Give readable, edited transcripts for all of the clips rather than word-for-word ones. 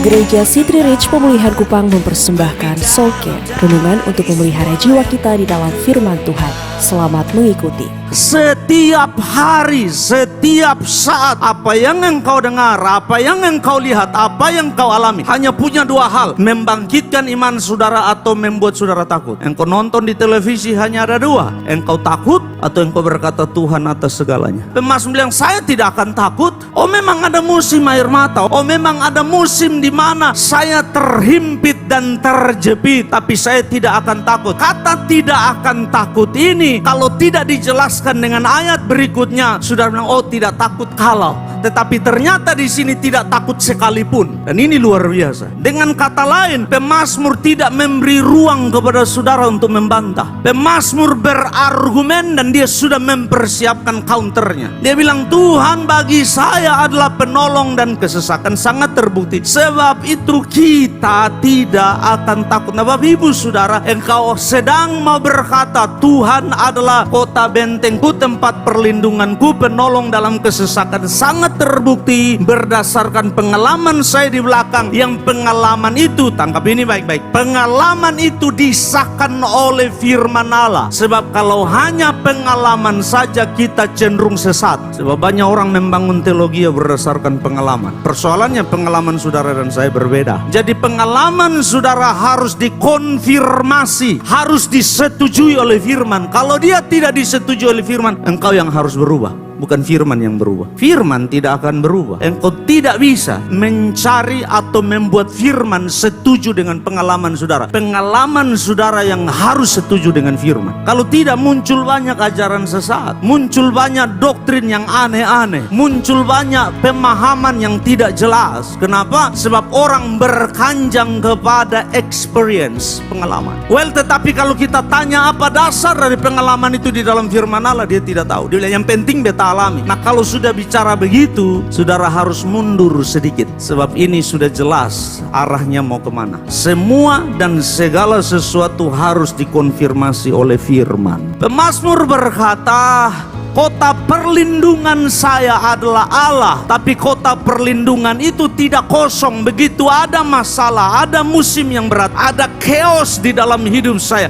Gereja City Reach Pemulihan Kupang mempersembahkan Soul Care, renungan untuk memelihara jiwa kita di dalam firman Tuhan. Selamat mengikuti. Setiap hari, setiap saat, apa yang engkau dengar, apa yang engkau lihat, apa yang engkau alami, hanya punya dua hal: membangkitkan iman saudara atau membuat saudara takut. Engkau nonton di televisi hanya ada dua: engkau takut atau engkau berkata Tuhan atas segalanya. Pemasmur bilang, saya tidak akan takut. Oh, memang ada musim air mata. Oh, memang ada musim di mana saya terhimpit dan terjepit, tapi saya tidak akan takut. Kata tidak akan takut ini kalau tidak dijelaskan dengan ayat berikutnya, saudara bilang, oh tidak takut kalau. Tetapi ternyata di sini tidak takut sekalipun. Dan ini luar biasa. Dengan kata lain, pemazmur tidak memberi ruang kepada saudara untuk membantah. Pemazmur berargumen dan dia sudah mempersiapkan counternya. Dia bilang, Tuhan bagi saya adalah penolong dan kesesakan. Sangat terbukti. Sebab itu kita tidak akan takut. Nah, Bapak Ibu Saudara, engkau sedang mau berkata, Tuhan adalah kota bentengku, tempat perlindunganku, penolong dalam kesesakan. Sangat terbukti berdasarkan pengalaman saya di belakang. Yang pengalaman itu, tangkap ini baik-baik, pengalaman itu disahkan oleh firman Allah. Sebab kalau hanya pengalaman saja kita cenderung sesat. Sebab banyak orang membangun teologi berdasarkan pengalaman. Persoalannya pengalaman saudara dan saya berbeda. Jadi pengalaman saudara harus dikonfirmasi, harus disetujui oleh firman. Kalau dia tidak disetujui oleh firman, engkau yang harus berubah, bukan firman yang berubah. Firman tidak akan berubah. Engkau tidak bisa mencari atau membuat firman setuju dengan pengalaman saudara. Pengalaman saudara yang harus setuju dengan firman. Kalau tidak, muncul banyak ajaran sesat, muncul banyak doktrin yang aneh-aneh, muncul banyak pemahaman yang tidak jelas. Kenapa? Sebab orang berkanjang kepada experience, pengalaman. Well, tetapi kalau kita tanya apa dasar dari pengalaman itu di dalam firman Allah, dia tidak tahu. Dia bilang yang penting beta alami. Nah, kalau sudah bicara begitu, saudara harus mundur sedikit. Sebab ini sudah jelas arahnya mau kemana. Semua dan segala sesuatu harus dikonfirmasi oleh firman. Pemazmur berkata, kota perlindungan saya adalah Allah. Tapi kota perlindungan itu tidak kosong. Begitu ada masalah, ada musim yang berat, ada chaos di dalam hidup saya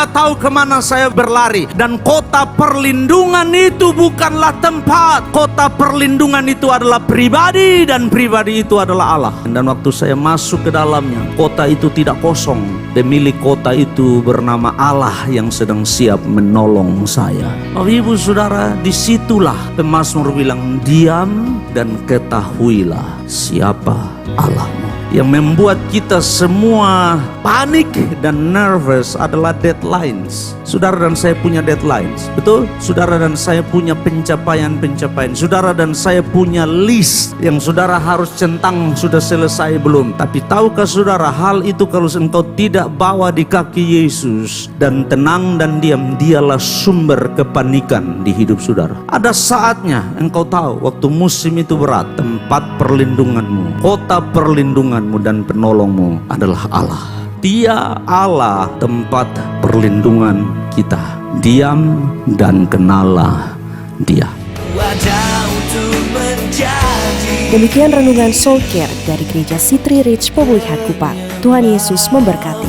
tahu kemana saya berlari. Dan kota perlindungan itu bukanlah tempat. Kota perlindungan itu adalah pribadi, dan pribadi itu adalah Allah. Dan waktu saya masuk ke dalamnya, kota itu tidak kosong. Pemilik kota itu bernama Allah yang sedang siap menolong saya. Bapak Ibu Saudara, disitulah pemazmur bilang, diam dan ketahuilah siapa Allahmu. Yang membuat kita semua panik dan nervous adalah deadlines. Saudara dan saya punya deadlines, betul? Saudara dan saya punya pencapaian-pencapaian. Saudara dan saya punya list yang saudara harus centang, sudah selesai belum. Tapi tahukah saudara, hal itu kalau engkau tidak bawa di kaki Yesus dan tenang dan diam, dialah sumber kepanikan di hidup saudara. Ada saatnya engkau tahu waktu musim itu berat, tempat perlindunganmu, kota perlindunganmu dan penolongmu adalah Allah. Dia Allah, tempat perlindungan kita. Diam dan kenallah Dia. Demikian renungan Soul Care dari Gereja City Reach Pemulihan Kupang. Tuhan Yesus memberkati.